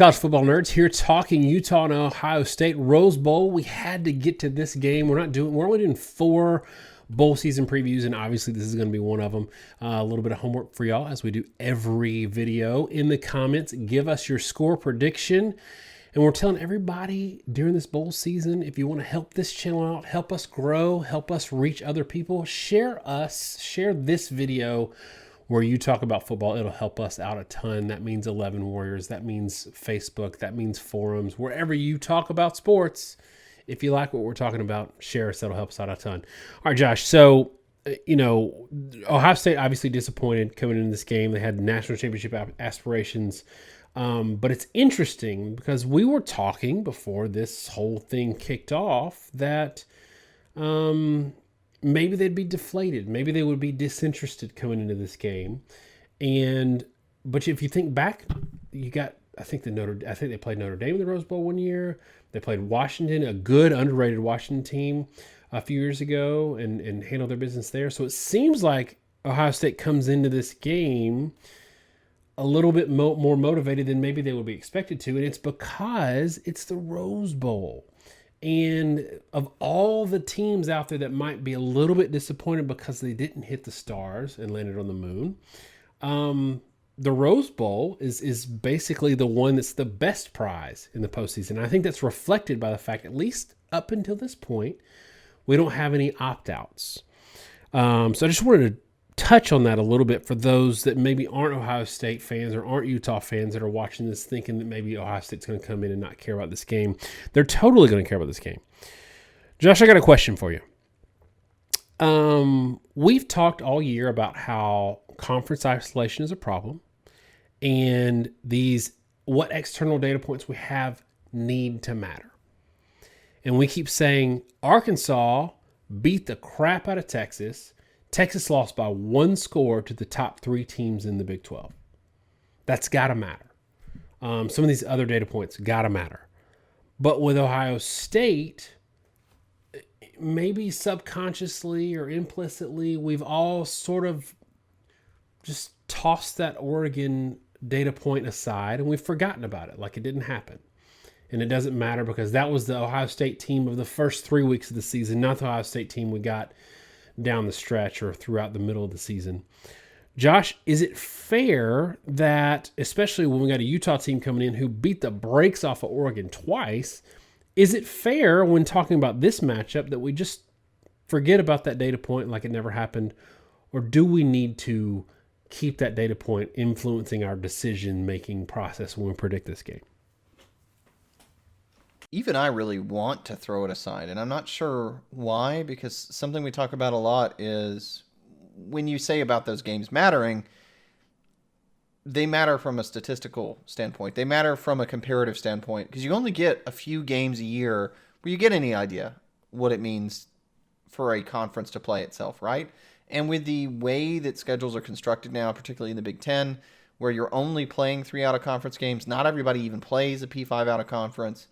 College football nerds here talking Utah and Ohio State Rose Bowl. We had to get to this game. We're only doing 4 bowl season previews, and obviously this is going to be one of them. A little bit of homework for y'all, as we do every video. In the comments, give us your score prediction. And we're telling everybody during this bowl season, if you want to help this channel out, help us grow, help us reach other people, share this video where you talk about football. It'll help us out a ton. That means 11 Warriors. That means Facebook. That means forums. Wherever you talk about sports, if you like what we're talking about, share us. That'll help us out a ton. All right, Josh. So, Ohio State obviously disappointed coming into this game. They had national championship aspirations. But it's interesting because we were talking before this whole thing kicked off that maybe they'd be deflated. Maybe they would be disinterested coming into this game. But if you think back, I think they played Notre Dame in the Rose Bowl one year. They played Washington, a good underrated Washington team a few years ago, and handled their business there. So it seems like Ohio State comes into this game a little bit more motivated than maybe they would be expected to. And it's because it's the Rose Bowl. And of all the teams out there that might be a little bit disappointed because they didn't hit the stars and landed on the moon, the Rose Bowl is basically the one that's the best prize in the postseason. I think that's reflected by the fact, at least up until this point, we don't have any opt-outs. So I just wanted to touch on that a little bit for those that maybe aren't Ohio State fans or aren't Utah fans that are watching this thinking that maybe Ohio State's going to come in and not care about this game. They're totally going to care about this game. Josh, I got a question for you. We've talked all year about how conference isolation is a problem and what external data points we have need to matter. And we keep saying Arkansas beat the crap out of Texas. Texas lost by 1 score to the top 3 teams in the Big 12. That's got to matter. Some of these other data points got to matter. But with Ohio State, maybe subconsciously or implicitly, we've all sort of just tossed that Oregon data point aside and we've forgotten about it like it didn't happen. And it doesn't matter because that was the Ohio State team of the first 3 weeks of the season, not the Ohio State team we got down the stretch or throughout the middle of the season. Josh, is it fair that, especially when we got a Utah team coming in who beat the brakes off of Oregon twice, is it fair when talking about this matchup that we just forget about that data point like it never happened? Or do we need to keep that data point influencing our decision-making process when we predict this game? Even I really want to throw it aside, and I'm not sure why, because something we talk about a lot is when you say about those games mattering, they matter from a statistical standpoint. They matter from a comparative standpoint, because you only get a few games a year where you get any idea what it means for a conference to play itself, right? And with the way that schedules are constructed now, particularly in the Big Ten, where you're only playing 3 out-of-conference games, not everybody even plays a P5 out-of-conference.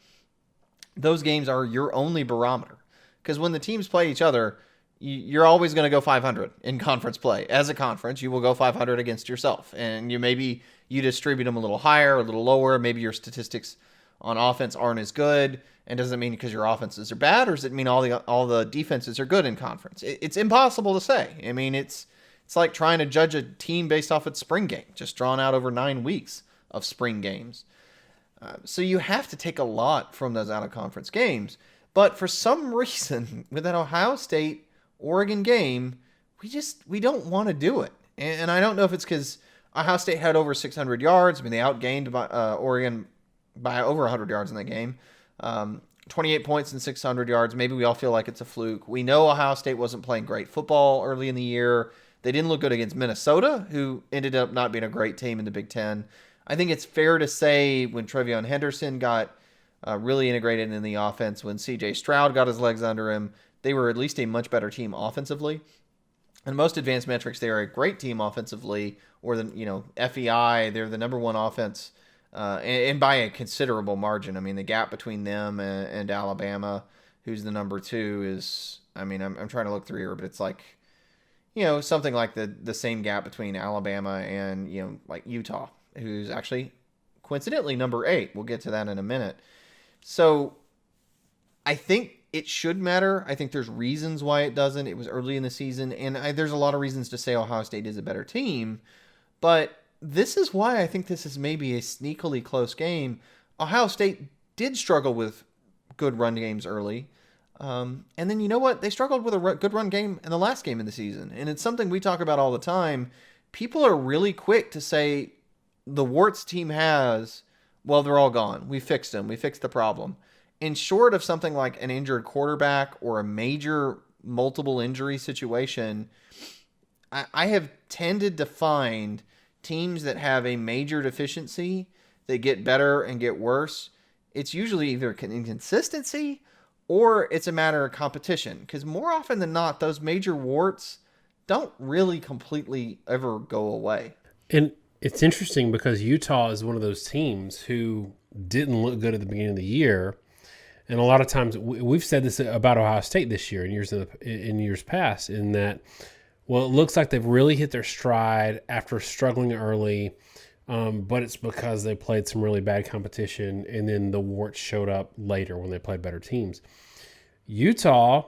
Those games are your only barometer. Because when the teams play each other, you're always going to go 500 in conference play. As a conference, you will go 500 against yourself. And you distribute them a little higher, a little lower. Maybe your statistics on offense aren't as good. And does it mean because your offenses are bad, or does it mean all the defenses are good in conference? It's impossible to say. I mean, it's like trying to judge a team based off its spring game, just drawn out over 9 weeks of spring games. So you have to take a lot from those out-of-conference games. But for some reason, with that Ohio State-Oregon game, we don't want to do it. And I don't know if it's because Ohio State had over 600 yards. I mean, they outgained Oregon by over 100 yards in that game. 28 points and 600 yards. Maybe we all feel like it's a fluke. We know Ohio State wasn't playing great football early in the year. They didn't look good against Minnesota, who ended up not being a great team in the Big Ten. I think it's fair to say when Trevion Henderson got really integrated in the offense, when C.J. Stroud got his legs under him, they were at least a much better team offensively. And most advanced metrics, they are a great team offensively, or FEI, they're the number 1 offense, and by a considerable margin. I mean, the gap between them and Alabama, who's the number 2, is, I mean, I'm trying to look through here, but it's like, something like the same gap between Alabama and, like Utah, who's actually coincidentally number 8. We'll get to that in a minute. So I think it should matter. I think there's reasons why it doesn't. It was early in the season, and there's a lot of reasons to say Ohio State is a better team. But this is why I think this is maybe a sneakily close game. Ohio State did struggle with good run games early. And then you know what? They struggled with a good run game in the last game of the season. And it's something we talk about all the time. People are really quick to say the warts team has, well, they're all gone. We fixed them. We fixed the problem. And short of something like an injured quarterback or a major multiple injury situation, I have tended to find teams that have a major deficiency, they get better and get worse. It's usually either inconsistency or it's a matter of competition. Because more often than not, those major warts don't really completely ever go away. And it's interesting because Utah is one of those teams who didn't look good at the beginning of the year. And a lot of times we've said this about Ohio State this year and in years past, in that, well, it looks like they've really hit their stride after struggling early, but it's because they played some really bad competition, and then the warts showed up later when they played better teams. Utah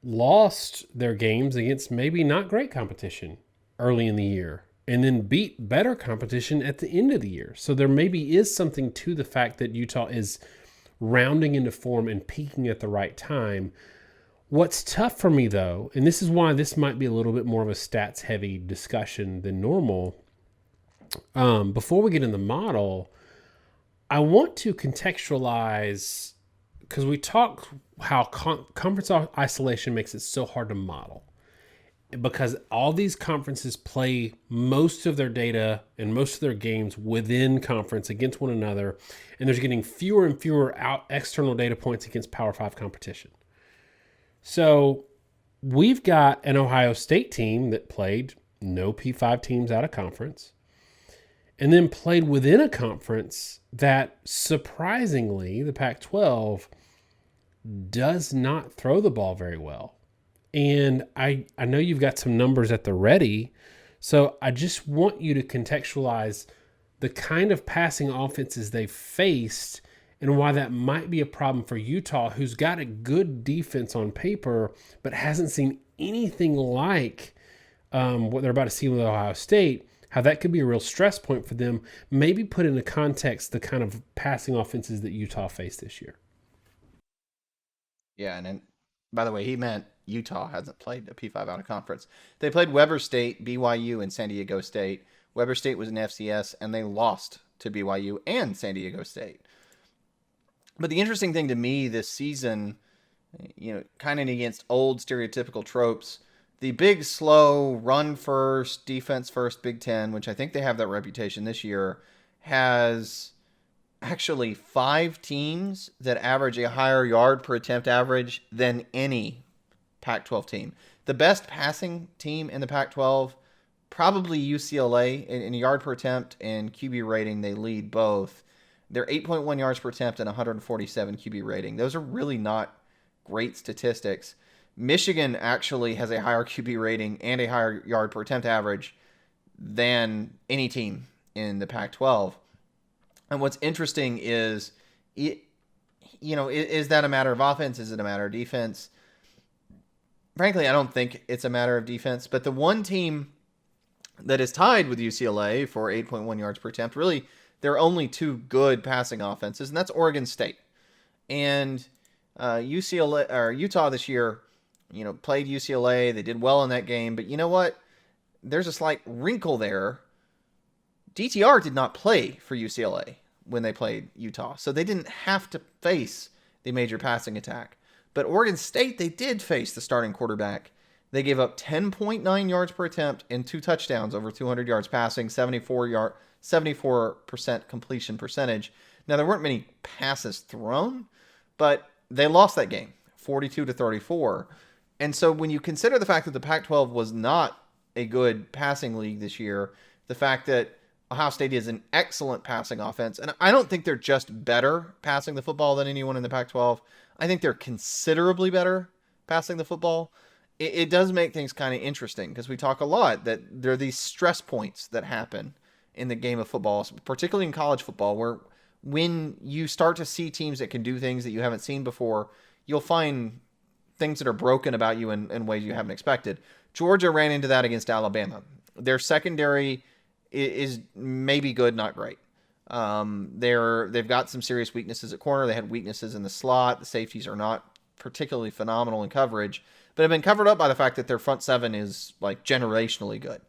lost their games against maybe not great competition early in the year, and then beat better competition at the end of the year. So there maybe is something to the fact that Utah is rounding into form and peaking at the right time. What's tough for me, though, and this is why this might be a little bit more of a stats-heavy discussion than normal, before we get in the model, I want to contextualize, because we talk how conference isolation makes it so hard to model. Because all these conferences play most of their data and most of their games within conference against one another, and there's getting fewer and fewer external data points against Power 5 competition. So we've got an Ohio State team that played no P5 teams out of conference, and then played within a conference that, surprisingly, the Pac-12 does not throw the ball very well. And I know you've got some numbers at the ready, so I just want you to contextualize the kind of passing offenses they've faced and why that might be a problem for Utah, who's got a good defense on paper, but hasn't seen anything like what they're about to see with Ohio State, how that could be a real stress point for them. Maybe put into context the kind of passing offenses that Utah faced this year. Yeah, and then, by the way, he meant Utah hasn't played a P5 out of conference. They played Weber State, BYU, and San Diego State. Weber State was an FCS, and they lost to BYU and San Diego State. But the interesting thing to me this season, kind of against old stereotypical tropes, the big, slow, run first, defense first Big Ten, which I think they have that reputation this year, has actually 5 teams that average a higher yard per attempt average than any Pac-12 team. The best passing team in the Pac-12, probably UCLA in yard per attempt and QB rating. They lead both. They're 8.1 yards per attempt and 147 QB rating. Those are really not great statistics. Michigan actually has a higher QB rating and a higher yard per attempt average than any team in the Pac-12. And what's interesting is, is that a matter of offense? Is it a matter of defense? Frankly, I don't think it's a matter of defense. But the one team that is tied with UCLA for 8.1 yards per attempt, really, there are only 2 good passing offenses, and that's Oregon State. And Utah this year, played UCLA. They did well in that game. But you know what? There's a slight wrinkle there. DTR did not play for UCLA when they played Utah, so they didn't have to face the major passing attack. But Oregon State, they did face the starting quarterback. They gave up 10.9 yards per attempt and 2 touchdowns over 200 yards passing, 74% completion percentage. Now, there weren't many passes thrown, but they lost that game, 42-34. And so when you consider the fact that the Pac-12 was not a good passing league this year, the fact that Ohio State is an excellent passing offense, and I don't think they're just better passing the football than anyone in the Pac-12. I think they're considerably better passing the football. It does make things kind of interesting because we talk a lot that there are these stress points that happen in the game of football, particularly in college football, where when you start to see teams that can do things that you haven't seen before, you'll find things that are broken about you in ways you haven't expected. Georgia ran into that against Alabama. Their secondary is maybe good, not great. They've got some serious weaknesses at corner. They had weaknesses in the slot. The safeties are not particularly phenomenal in coverage, but have been covered up by the fact that their front seven is like generationally good.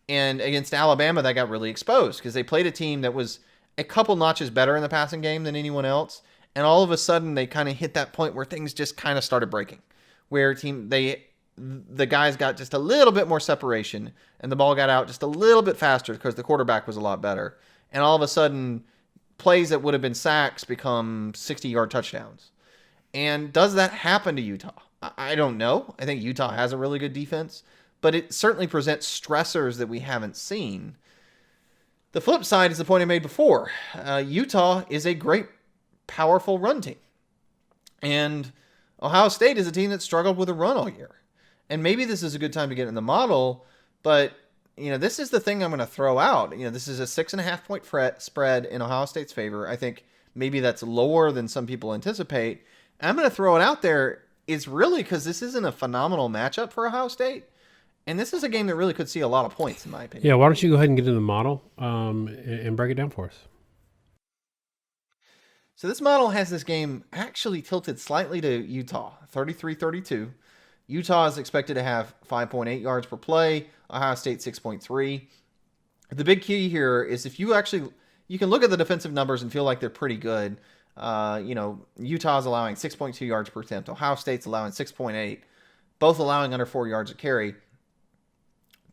And against Alabama, that got really exposed because they played a team that was a couple notches better in the passing game than anyone else. And all of a sudden, they kind of hit that point where things just kind of started breaking, where the guys got just a little bit more separation, and the ball got out just a little bit faster because the quarterback was a lot better. And all of a sudden, plays that would have been sacks become 60-yard touchdowns. And does that happen to Utah? I don't know. I think Utah has a really good defense, but it certainly presents stressors that we haven't seen. The flip side is the point I made before. Utah is a great, powerful run team. And Ohio State is a team that struggled with a run all year. And maybe this is a good time to get in the model, but this is the thing I'm going to throw out. This is a 6.5-point spread in Ohio State's favor. I think maybe that's lower than some people anticipate. And I'm going to throw it out there. It's really because this isn't a phenomenal matchup for Ohio State. And this is a game that really could see a lot of points, in my opinion. Yeah, why don't you go ahead and get into the model and break it down for us? So this model has this game actually tilted slightly to Utah, 33-32. Utah is expected to have 5.8 yards per play, Ohio State 6.3. The big key here is if you can look at the defensive numbers and feel like they're pretty good. Utah's allowing 6.2 yards per attempt. Ohio State's allowing 6.8, both allowing under 4 yards a carry.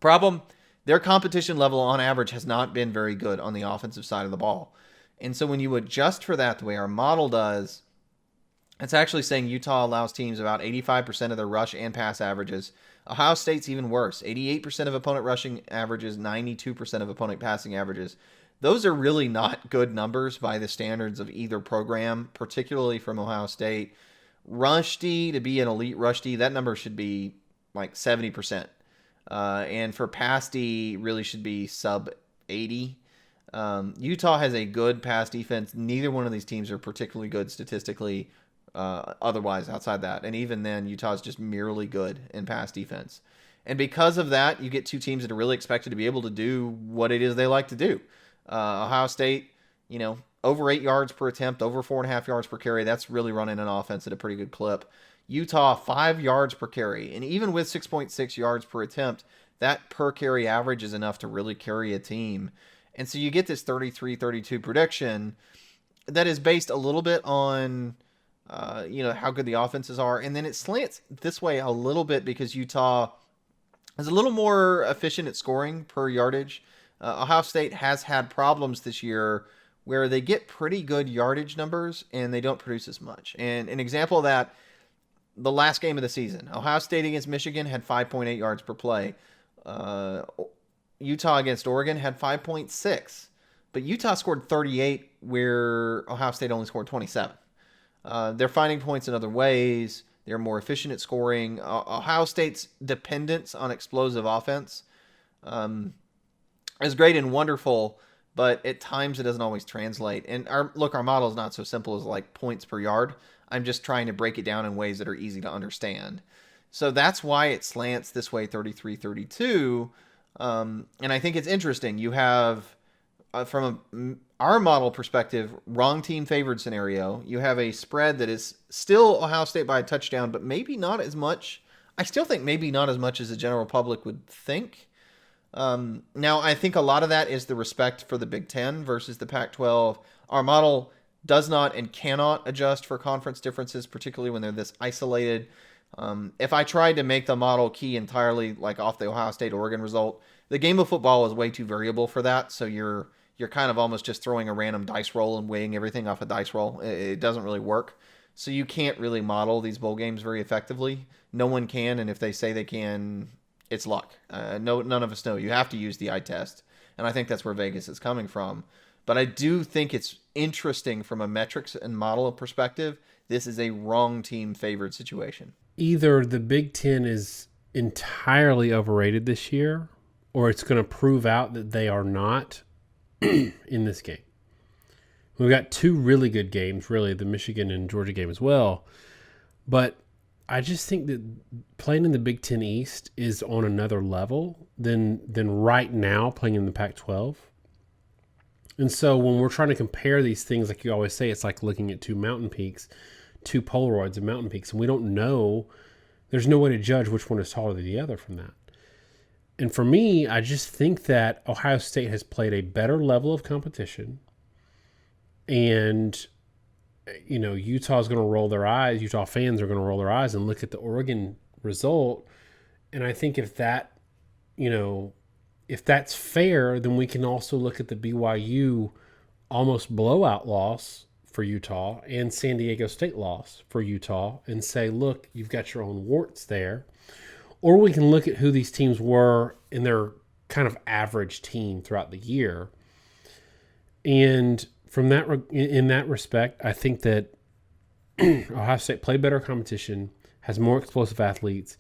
Problem, their competition level on average has not been very good on the offensive side of the ball. And so when you adjust for that the way our model does, it's actually saying Utah allows teams about 85% of their rush and pass averages. Ohio State's even worse. 88% of opponent rushing averages, 92% of opponent passing averages. Those are really not good numbers by the standards of either program, particularly from Ohio State. Rush D, to be an elite rush D, that number should be like 70%. And for pass D, really should be sub 80. Utah has a good pass defense. Neither one of these teams are particularly good statistically otherwise outside that. And even then, Utah's just merely good in pass defense. And because of that, you get two teams that are really expected to be able to do what it is they like to do. Ohio State, over 8 yards per attempt, over 4.5 yards per carry. That's really running an offense at a pretty good clip. Utah, 5 yards per carry. And even with 6.6 yards per attempt, that per carry average is enough to really carry a team. And so you get this 33-32 prediction that is based a little bit on, how good the offenses are. And then it slants this way a little bit because Utah is a little more efficient at scoring per yardage. Ohio State has had problems this year where they get pretty good yardage numbers and they don't produce as much. And an example of that, the last game of the season, Ohio State against Michigan had 5.8 yards per play. Utah against Oregon had 5.6, but Utah scored 38 where Ohio State only scored 27. They're finding points in other ways. They're more efficient at scoring. Ohio State's dependence on explosive offense is great and wonderful, but at times it doesn't always translate. And our model is not so simple as like points per yard. I'm just trying to break it down in ways that are easy to understand. So that's why it slants this way, 33-32. And I think it's interesting. You have, from our model perspective, wrong team favored scenario. You have a spread that is still Ohio State by a touchdown, but maybe not as much. I still think maybe not as much as the general public would think. Now, I think a lot of that is the respect for the Big Ten versus the Pac-12. Our model does not and cannot adjust for conference differences, particularly when they're this isolated. If I tried to make the model key entirely like off the Ohio State-Oregon result, the game of football is way too variable for that. So you're kind of almost just throwing a random dice roll and weighing everything off a dice roll. It doesn't really work. So you can't really model these bowl games very effectively. No one can, and if they say they can, it's luck. None of us know. You have to use the eye test, and I think that's where Vegas is coming from. But I do think it's interesting from a metrics and model perspective. This is a wrong team favored situation. Either the Big Ten is entirely overrated this year, or it's going to prove out that they are not in this game. We've got two really good games, really, the Michigan and Georgia game as well. But I just think that playing in the Big Ten East is on another level than right now playing in the Pac-12. And so when we're trying to compare these things, like you always say, it's like looking at two mountain peaks, two Polaroids of mountain peaks, and we don't know. There's no way to judge which one is taller than the other from that. And for me, I just think that Ohio State has played a better level of competition. And, Utah's going to roll their eyes. Utah fans are going to roll their eyes and look at the Oregon result. And I think if that's fair, then we can also look at the BYU almost blowout loss for Utah and San Diego State loss for Utah and say, look, you've got your own warts there. Or we can look at who these teams were in their kind of average team throughout the year. And from that, in that respect, I think that Ohio State played better competition, has more explosive athletes,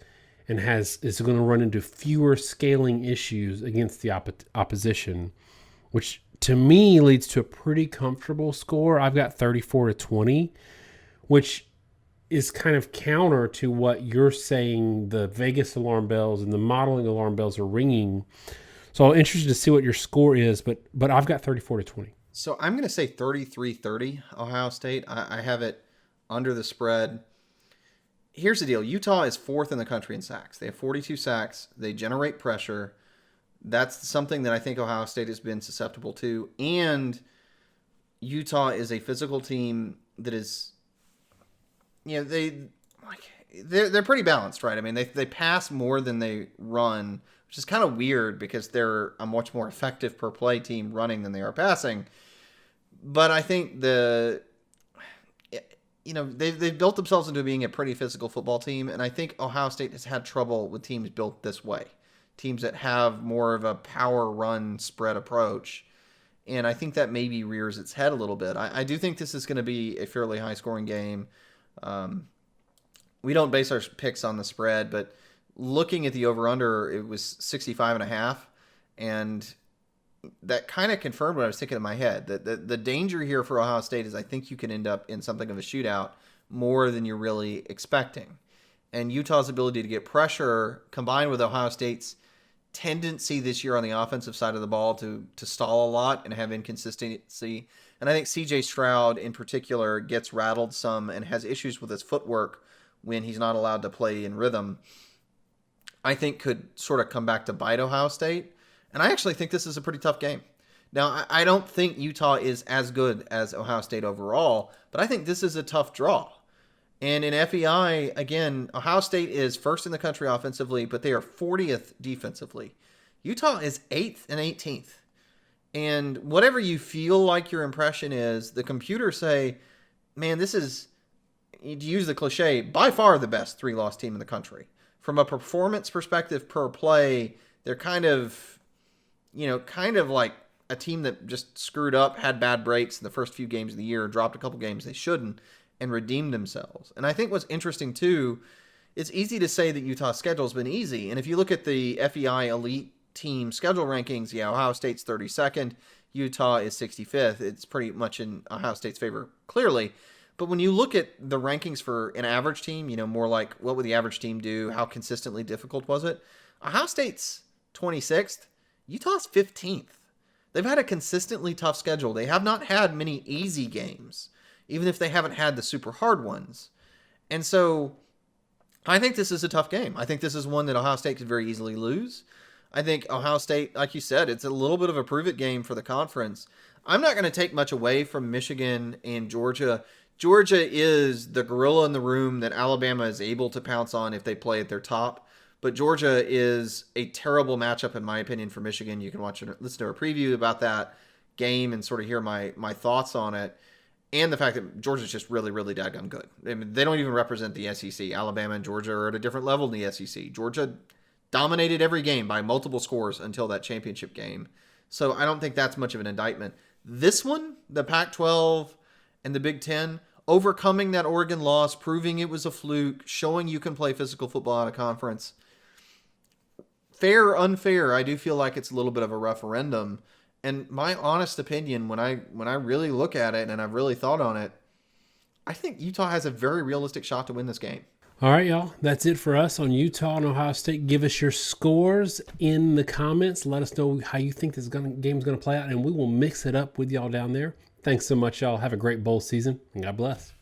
and is going to run into fewer scaling issues against the opposition, which to me leads to a pretty comfortable score. I've got 34-20, which is kind of counter to what you're saying. The Vegas alarm bells and the modeling alarm bells are ringing. So I'm interested to see what your score is, but I've got 34-20. So I'm going to say 33-30 Ohio State. I have it under the spread. Here's the deal. Utah is fourth in the country in sacks. They have 42 sacks. They generate pressure. That's something that I think Ohio State has been susceptible to. And Utah is a physical team that is, they're pretty balanced, right? I mean, they pass more than they run, which is kind of weird because they're a much more effective per play team running than they are passing. But I think they've built themselves into being a pretty physical football team, and I think Ohio State has had trouble with teams built this way, teams that have more of a power run spread approach, and I think that maybe rears its head a little bit. I do think this is going to be a fairly high scoring game. We don't base our picks on the spread, but looking at the over-under, it was 65.5, and that kind of confirmed what I was thinking in my head. That the danger here for Ohio State is I think you can end up in something of a shootout more than you're really expecting. And Utah's ability to get pressure combined with Ohio State's tendency this year on the offensive side of the ball to stall a lot and have inconsistency. And I think CJ Stroud in particular gets rattled some and has issues with his footwork when he's not allowed to play in rhythm, I think could sort of come back to bite Ohio State. And I actually think this is a pretty tough game. Now, I don't think Utah is as good as Ohio State overall, but I think this is a tough draw. And in FEI, again, Ohio State is first in the country offensively, but they are 40th defensively. Utah is 8th and 18th. And whatever you feel like your impression is, the computers say, man, this is, to use the cliche, by far the best 3-loss team in the country. From a performance perspective per play, they're kind of like a team that just screwed up, had bad breaks in the first few games of the year, dropped a couple games they shouldn't, and redeemed themselves. And I think what's interesting, too, it's easy to say that Utah's schedule has been easy. And if you look at the FEI Elite Team schedule rankings, Ohio State's 32nd, Utah is 65th. It's pretty much in Ohio State's favor, clearly. But when you look at the rankings for an average team, more like what would the average team do? How consistently difficult was it? Ohio State's 26th. Utah's 15th. They've had a consistently tough schedule. They have not had many easy games, even if they haven't had the super hard ones. And so I think this is a tough game. I think this is one that Ohio State could very easily lose. I think Ohio State, like you said, it's a little bit of a prove-it game for the conference. I'm not going to take much away from Michigan and Georgia. Georgia is the gorilla in the room that Alabama is able to pounce on if they play at their top. But Georgia is a terrible matchup, in my opinion, for Michigan. You can listen to a preview about that game and sort of hear my thoughts on it. And the fact that Georgia's just really, really daggum good. I mean, they don't even represent the SEC. Alabama and Georgia are at a different level in the SEC. Georgia dominated every game by multiple scores until that championship game. So I don't think that's much of an indictment. This one, the Pac-12 and the Big Ten, overcoming that Oregon loss, proving it was a fluke, showing you can play physical football at a conference. Fair or unfair, I do feel like it's a little bit of a referendum. And my honest opinion, when I really look at it and I've really thought on it, I think Utah has a very realistic shot to win this game. All right, y'all. That's it for us on Utah and Ohio State. Give us your scores in the comments. Let us know how you think this game's going to play out, and we will mix it up with y'all down there. Thanks so much, y'all. Have a great bowl season, and God bless.